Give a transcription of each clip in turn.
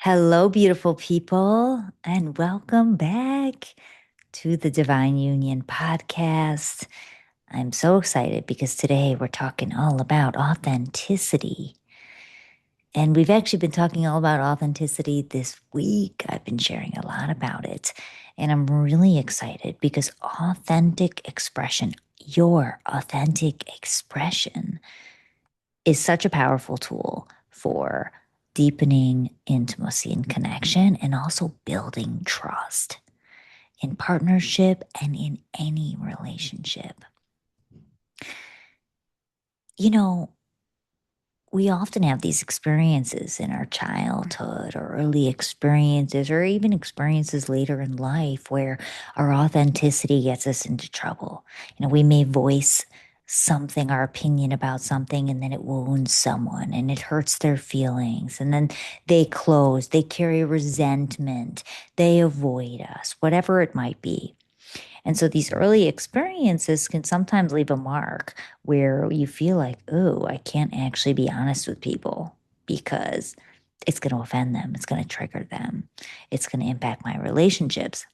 Hello, beautiful people, and welcome back to the Divine Union podcast. I'm so excited because today we're talking all about authenticity. And we've actually been talking all about authenticity this week. I've been sharing a lot about it. And I'm really excited because authentic expression, your authentic expression, is such a powerful tool for deepening intimacy and connection and also building trust in partnership and in any relationship. You know, we often have these experiences in our childhood or early experiences or even experiences later in life where our authenticity gets us into trouble. We may voice something, our opinion about something, and then it wounds someone and it hurts their feelings. And then they close, they carry resentment, they avoid us, whatever it might be. And so these early experiences can sometimes leave a mark where you feel like, oh, I can't actually be honest with people because it's going to offend them. It's going to trigger them. It's going to impact my relationships.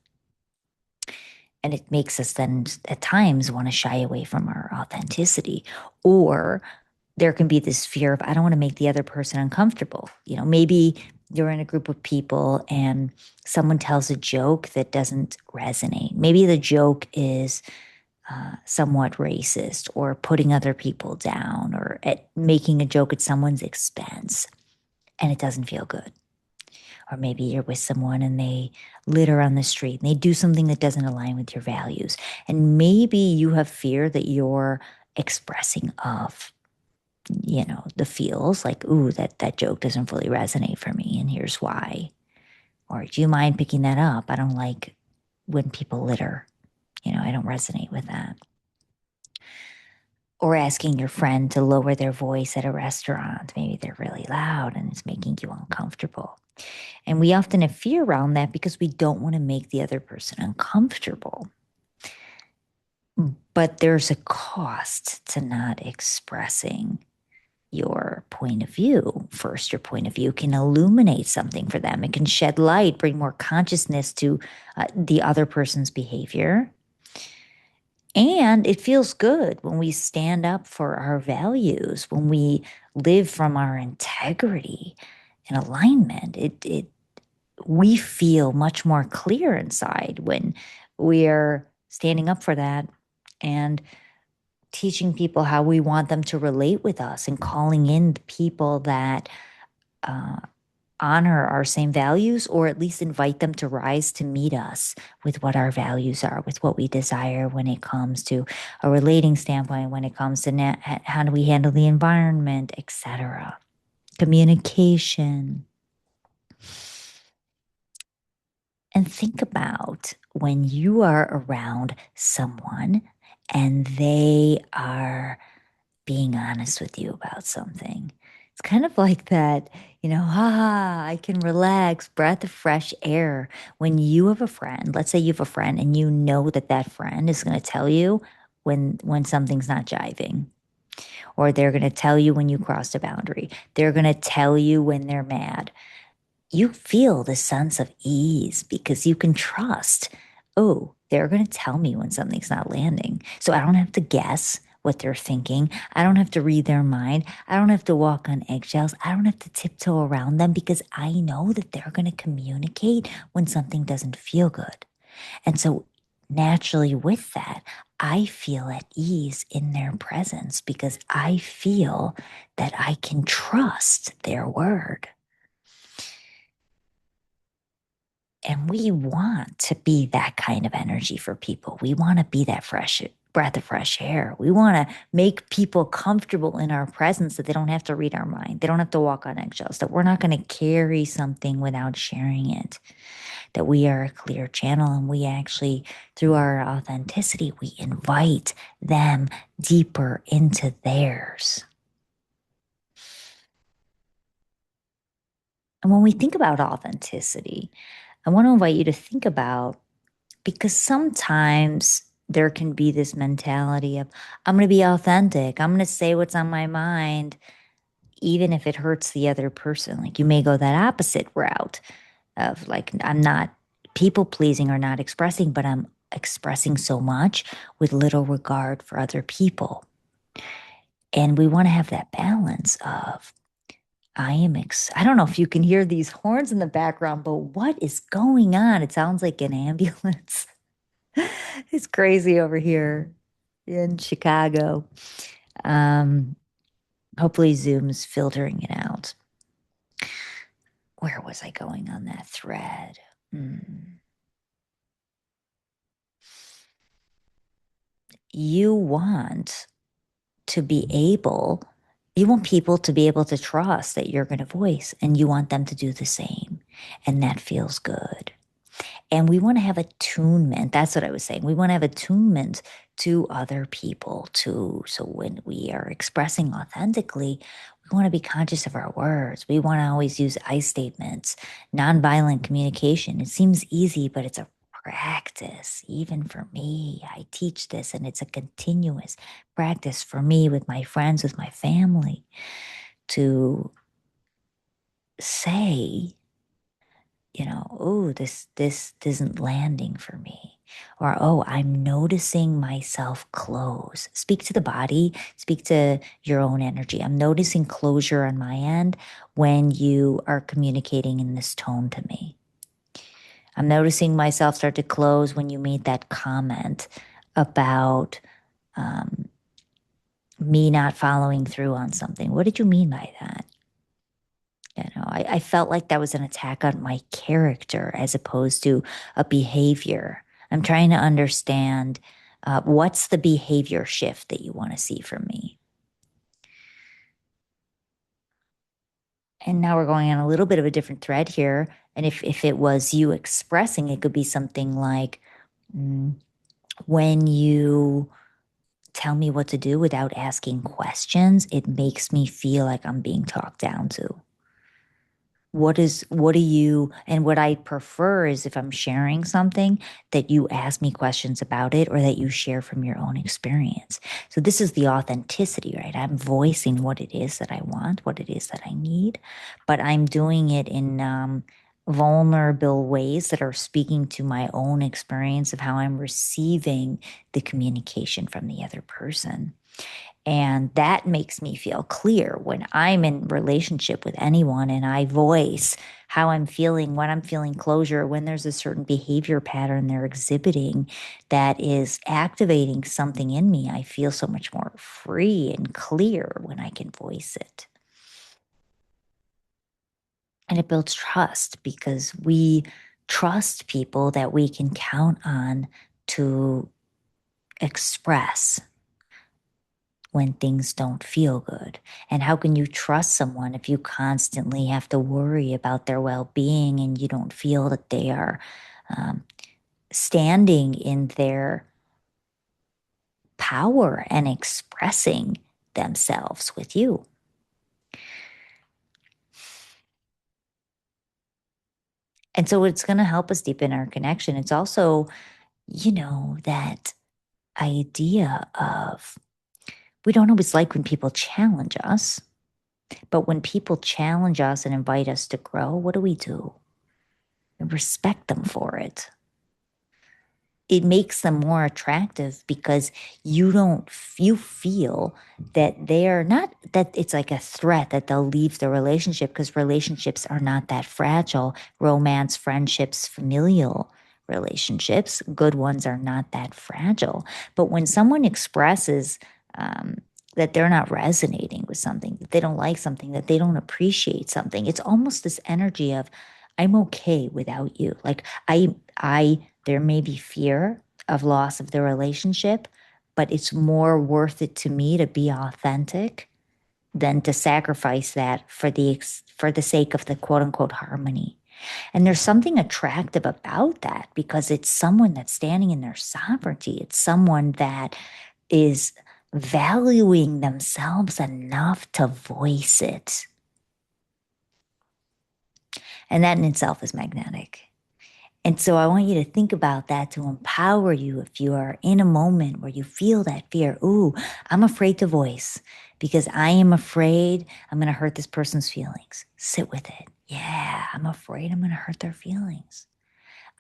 And it makes us then at times want to shy away from our authenticity. Or there can be this fear of, I don't want to make the other person uncomfortable. Maybe you're in a group of people and someone tells a joke that doesn't resonate. Maybe the joke is somewhat racist or putting other people down or making a joke at someone's expense and it doesn't feel good. Or maybe you're with someone and they litter on the street and they do something that doesn't align with your values. And maybe you have fear that you're expressing of, the feels like, ooh, that joke doesn't fully resonate for me. And here's why. Or do you mind picking that up? I don't like when people litter. I don't resonate with that. Or asking your friend to lower their voice at a restaurant. Maybe they're really loud and it's making you uncomfortable. And we often have fear around that because we don't want to make the other person uncomfortable. But there's a cost to not expressing your point of view. First, your point of view can illuminate something for them. It can shed light, bring more consciousness to the other person's behavior. And it feels good when we stand up for our values, when we live from our integrity and alignment. We feel much more clear inside when we're standing up for that and teaching people how we want them to relate with us and calling in the people that uh, honor our same values, or at least invite them to rise to meet us with what our values are, with what we desire when it comes to a relating standpoint, when it comes to how do we handle the environment, etc. Communication. And think about when you are around someone and they are being honest with you about something. It's kind of like that, haha, I can relax, breath of fresh air. When you have a friend, let's say you have a friend and you know that that friend is going to tell you when something's not jiving, or they're going to tell you when you crossed a boundary. They're going to tell you when they're mad. You feel the sense of ease because you can trust, oh, they're going to tell me when something's not landing. So I don't have to guess what they're thinking. I don't have to read their mind. I don't have to walk on eggshells. I don't have to tiptoe around them because I know that they're going to communicate when something doesn't feel good. And so naturally, with that, I feel at ease in their presence because I feel that I can trust their word. And we want to be that kind of energy for people. We want to be that fresh breath of fresh air. We want to make people comfortable in our presence that they don't have to read our mind. They don't have to walk on eggshells, that we're not going to carry something without sharing it, that we are a clear channel and we actually, through our authenticity, we invite them deeper into theirs. And when we think about authenticity, I want to invite you to think about, because sometimes there can be this mentality of, I'm going to be authentic. I'm going to say what's on my mind. even if it hurts the other person. Like you may go that opposite route of like, I'm not people pleasing or not expressing, but I'm expressing so much with little regard for other people. And we want to have that balance of, I don't know if you can hear these horns in the background, but what is going on? It sounds like an ambulance. It's crazy over here in Chicago. Um, Hopefully Zoom's filtering it out. Where was I going on that thread? Hmm. You want to be able, you want people to be able to trust that you're going to voice, and you want them to do the same. And that feels good. And we want to have attunement. That's what I was saying. We want to have attunement to other people too. So when we are expressing authentically, we want to be conscious of our words. We want to always use I statements, nonviolent communication. It seems easy, but it's a practice. Even for me, I teach this, and it's a continuous practice for me with my friends, with my family, to say, oh, this isn't landing for me. Or, oh, I'm noticing myself close. Speak to the body, speak to your own energy. I'm noticing closure on my end when you are communicating in this tone to me. I'm noticing myself start to close when you made that comment about um, me not following through on something. What did you mean by that? I felt like that was an attack on my character as opposed to a behavior. I'm trying to understand what's the behavior shift that you want to see from me. And now we're going on a little bit of a different thread here. And if it was you expressing, it could be something like, mm, when you tell me what to do without asking questions, it makes me feel like I'm being talked down to. What do you, and what I prefer is if I'm sharing something that you ask me questions about it, or that you share from your own experience. So this is the authenticity, right? I'm voicing what it is that I want, what it is that I need, but I'm doing it in vulnerable ways that are speaking to my own experience of how I'm receiving the communication from the other person. And that makes me feel clear when I'm in relationship with anyone and I voice how I'm feeling, when I'm feeling closure, when there's a certain behavior pattern they're exhibiting that is activating something in me. I feel so much more free and clear when I can voice it. And it builds trust because we trust people that we can count on to express when things don't feel good. And how can you trust someone if you constantly have to worry about their well-being and you don't feel that they are um, standing in their power and expressing themselves with you? And so it's going to help us deepen our connection. It's also, that idea of, we don't always like when people challenge us, but when people challenge us and invite us to grow, what do? We respect them for it. It makes them more attractive because you feel that they're not, that it's like a threat that they'll leave the relationship, because relationships are not that fragile. Romance, friendships, familial relationships, good ones, are not that fragile. But when someone expresses um, that they're not resonating with something, that they don't like something, that they don't appreciate something, it's almost this energy of, I'm okay without you. Like there may be fear of loss of the relationship, but it's more worth it to me to be authentic than to sacrifice that for the sake of the quote unquote harmony. And there's something attractive about that because it's someone that's standing in their sovereignty. It's someone that is valuing themselves enough to voice it. And that in itself is magnetic. And so I want you to think about that to empower you if you are in a moment where you feel that fear. Ooh, I'm afraid to voice because I am afraid I'm going to hurt this person's feelings. Sit with it. Yeah, I'm afraid I'm going to hurt their feelings.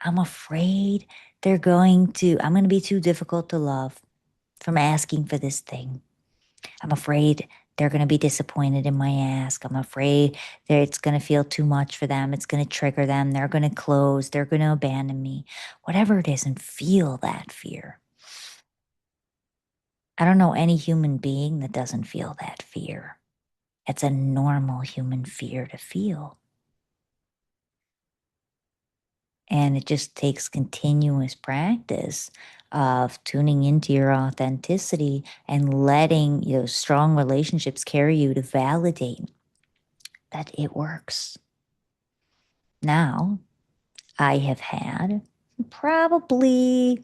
I'm afraid I'm going to be too difficult to love from asking for this thing. I'm afraid they're going to be disappointed in my ask. I'm afraid that it's going to feel too much for them. It's going to trigger them. They're going to close. They're going to abandon me. Whatever it is, and feel that fear. I don't know any human being that doesn't feel that fear. It's a normal human fear to feel. And it just takes continuous practice of tuning into your authenticity and letting strong relationships carry you to validate that it works. Now, I have had probably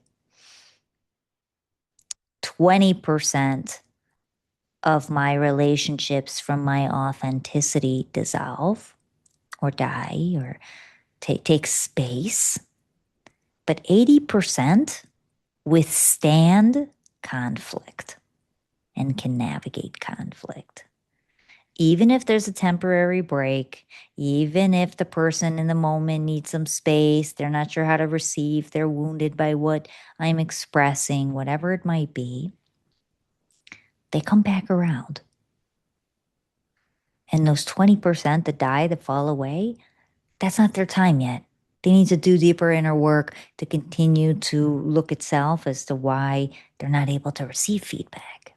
20% of my relationships from my authenticity dissolve or die or take space, but 80% withstand conflict and can navigate conflict. Even if there's a temporary break, even if the person in the moment needs some space, they're not sure how to receive, they're wounded by what I'm expressing, whatever it might be, they come back around. And those 20% that die, that fall away, that's not their time yet. They need to do deeper inner work to continue to look at self as to why they're not able to receive feedback.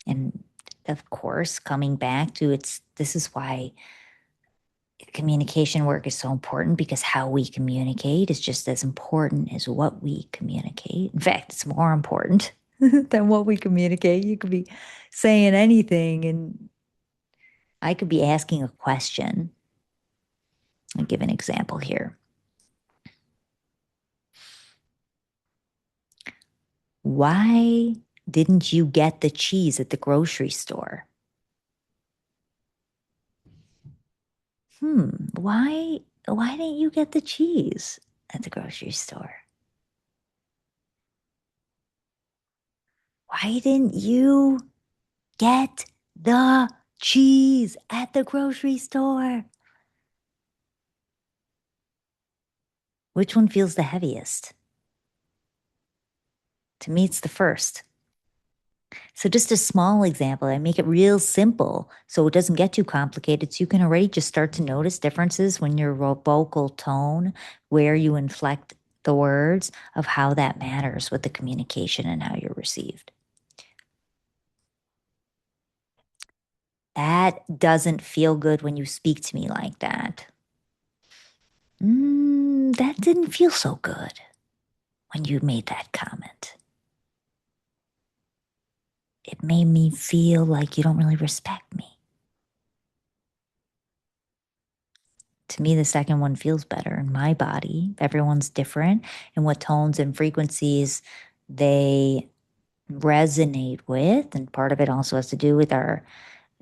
And of course, coming back to this is why communication work is so important, because how we communicate is just as important as what we communicate. In fact, it's more important than what we communicate. You could be saying anything, and I could be asking a question. I'll give an example here. Why didn't you get the cheese at the grocery store? Why didn't you get the cheese at the grocery store? Why didn't you get the cheese at the grocery store? Which one feels the heaviest? To me, it's the first. So just a small example, I make it real simple so it doesn't get too complicated. So you can already just start to notice differences when your vocal tone, where you inflect the words, of how that matters with the communication and how you're received. That doesn't feel good when you speak to me like that. That didn't feel so good when you made that comment. It made me feel like you don't really respect me. To me, the second one feels better in my body. Everyone's different, and what tones and frequencies they resonate with. And part of it also has to do with our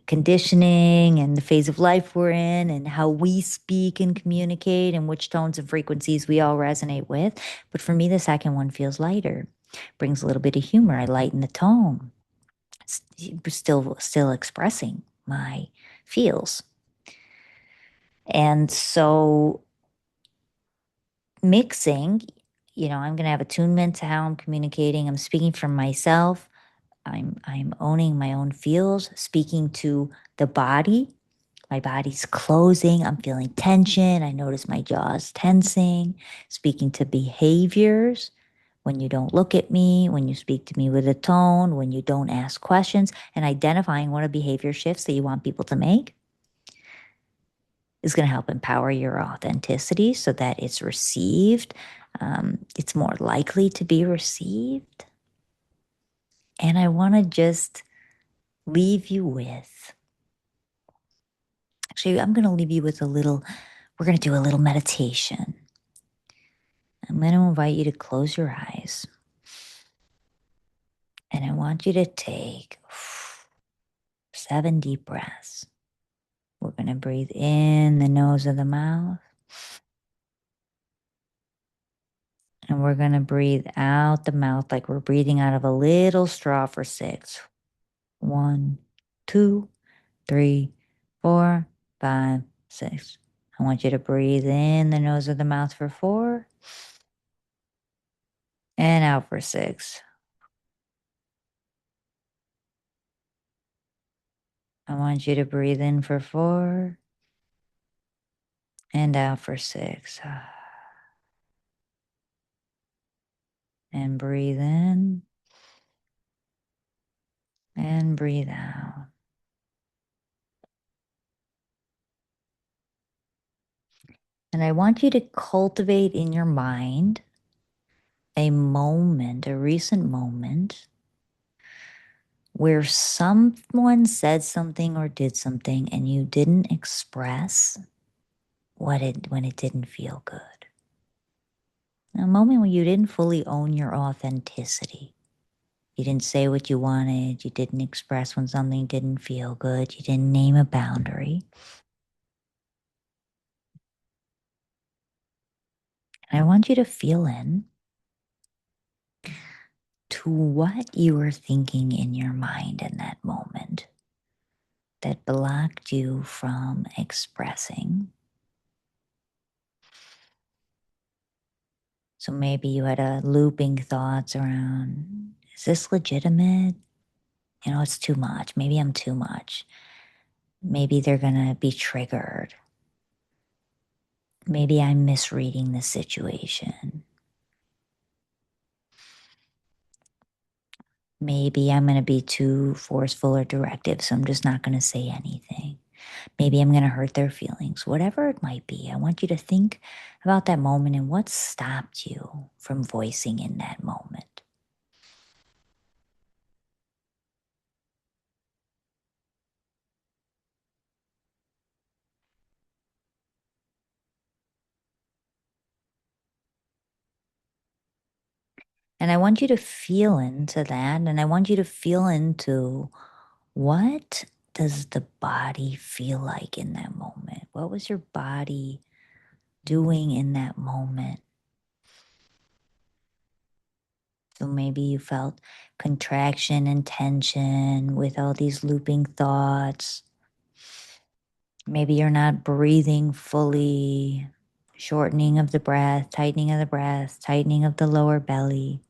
conditioning and the phase of life we're in and how we speak and communicate and which tones and frequencies we all resonate with. But for me, the second one feels lighter, brings a little bit of humor. I lighten the tone, still expressing my feels. And so mixing, I'm going to have attunement to how I'm communicating. I'm speaking from myself. I'm owning my own feels, speaking to the body. My body's closing. I'm feeling tension. I notice my jaw's tensing. Speaking to behaviors. When you don't look at me, when you speak to me with a tone, when you don't ask questions, and identifying what are behavior shifts that you want people to make is going to help empower your authenticity so that it's received. It's more likely to be received. And I want to just leave you with, actually, I'm going to leave you with we're going to do a little meditation. I'm going to invite you to close your eyes. And I want you to take 7 deep breaths. We're going to breathe in the nose of the mouth. And we're going to breathe out the mouth like we're breathing out of a little straw for 6. 1, 2, 3, 4, 5, 6. I want you to breathe in the nose or the mouth for 4 and out for 6. I want you to breathe in for 4 and out for 6. And breathe in and breathe out. And I want you to cultivate in your mind a moment, a recent moment, where someone said something or did something and you didn't express when it didn't feel good. A moment when you didn't fully own your authenticity. You didn't say what you wanted. You didn't express when something didn't feel good. You didn't name a boundary. And I want you to feel in to what you were thinking in your mind in that moment that blocked you from expressing. So maybe you had a looping thoughts around, is this legitimate? It's too much. Maybe I'm too much. Maybe they're going to be triggered. Maybe I'm misreading the situation. Maybe I'm going to be too forceful or directive, so I'm just not going to say anything. Maybe I'm going to hurt their feelings. Whatever it might be, I want you to think about that moment and what stopped you from voicing in that moment. And I want you to feel into that, and I want you to feel into what does the body feel like in that moment? What was your body doing in that moment? So maybe you felt contraction and tension with all these looping thoughts. Maybe you're not breathing fully, shortening of the breath, tightening of the breath, tightening of the lower belly.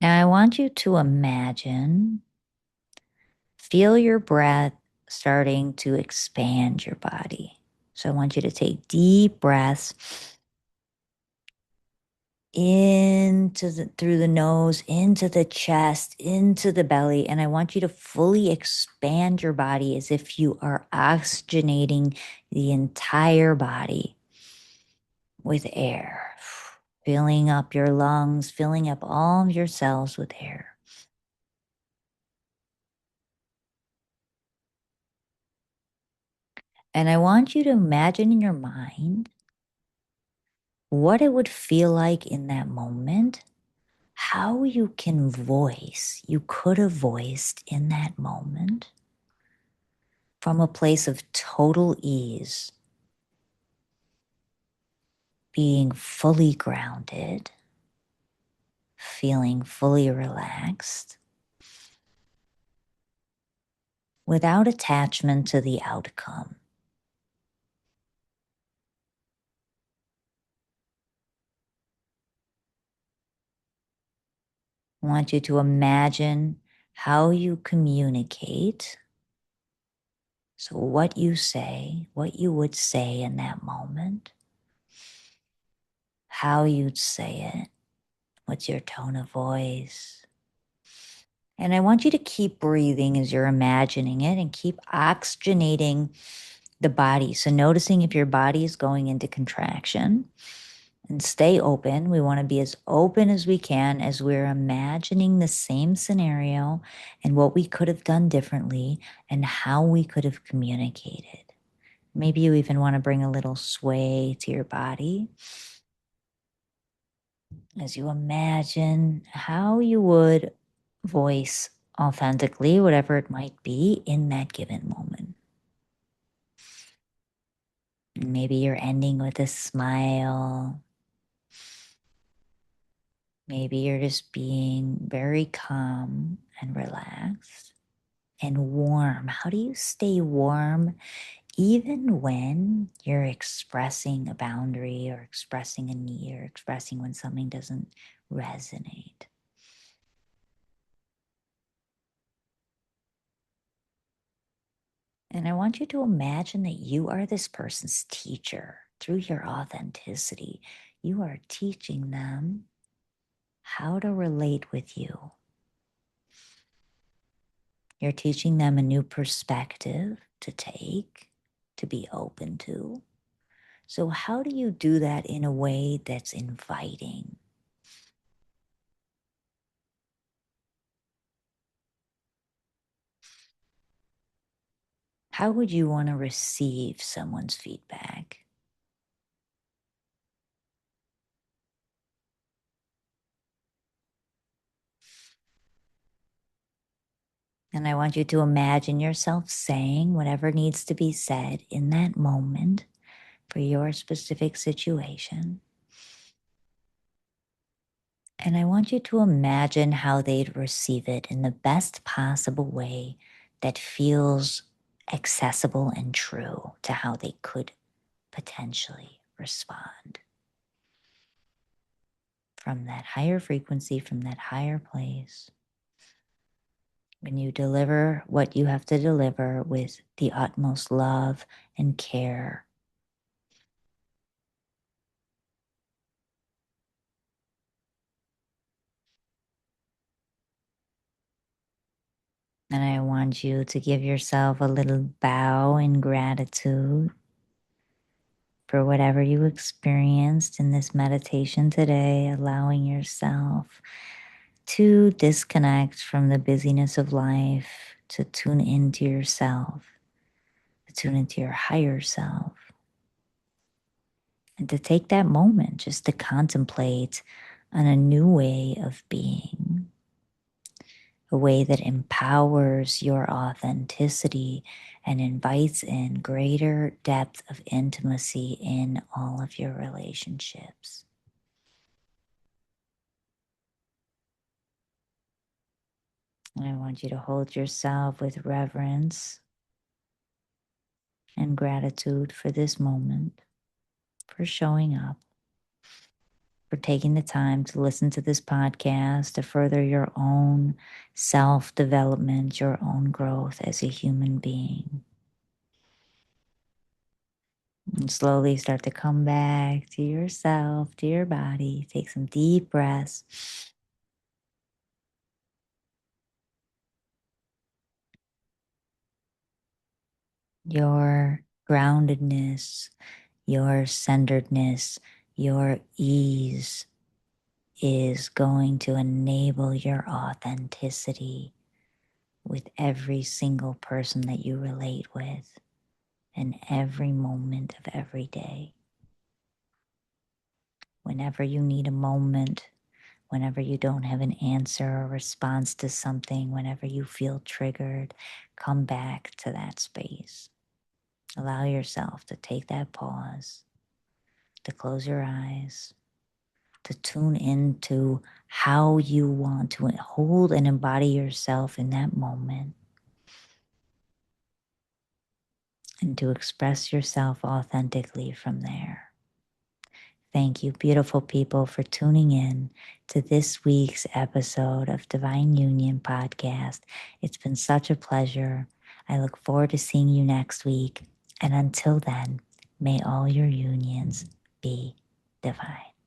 Now I want you to imagine, feel your breath starting to expand your body. So I want you to take deep breaths through the nose, into the chest, into the belly. And I want you to fully expand your body as if you are oxygenating the entire body with air, filling up your lungs, filling up all of your cells with air. And I want you to imagine in your mind what it would feel like in that moment, how you could have voiced in that moment from a place of total ease, being fully grounded, feeling fully relaxed, without attachment to the outcome. I want you to imagine how you communicate. So, what you say, what you would say in that moment, how you'd say it, what's your tone of voice. And I want you to keep breathing as you're imagining it and keep oxygenating the body. So, noticing if your body is going into contraction, and stay open. We want to be as open as we can as we're imagining the same scenario and what we could have done differently and how we could have communicated. Maybe you even want to bring a little sway to your body as you imagine how you would voice authentically whatever it might be in that given moment. Maybe you're ending with a smile. Maybe you're just being very calm and relaxed and warm. How do you stay warm even when you're expressing a boundary or expressing a need or expressing when something doesn't resonate? And I want you to imagine that you are this person's teacher through your authenticity. You are teaching them how to relate with you. You're teaching them a new perspective to take, to be open to. So, how do you do that in a way that's inviting? How would you want to receive someone's feedback? And I want you to imagine yourself saying whatever needs to be said in that moment for your specific situation. And I want you to imagine how they'd receive it in the best possible way that feels accessible and true to how they could potentially respond from that higher frequency, from that higher place. When you deliver what you have to deliver with the utmost love and care. And I want you to give yourself a little bow in gratitude for whatever you experienced in this meditation today, allowing yourself to disconnect from the busyness of life, to tune into yourself, to tune into your higher self, and to take that moment just to contemplate on a new way of being, a way that empowers your authenticity and invites in greater depth of intimacy in all of your relationships. And I want you to hold yourself with reverence and gratitude for this moment, for showing up, for taking the time to listen to this podcast to further your own self development, your own growth as a human being. And slowly start to come back to yourself, to your body. Take some deep breaths. Your groundedness, your centeredness, your ease is going to enable your authenticity with every single person that you relate with in every moment of every day. Whenever you need a moment, whenever you don't have an answer or response to something, whenever you feel triggered, come back to that space. Allow yourself to take that pause, to close your eyes, to tune into how you want to hold and embody yourself in that moment, and to express yourself authentically from there. Thank you, beautiful people, for tuning in to this week's episode of Divine Union Podcast. It's been such a pleasure. I look forward to seeing you next week. And until then, may all your unions be divine.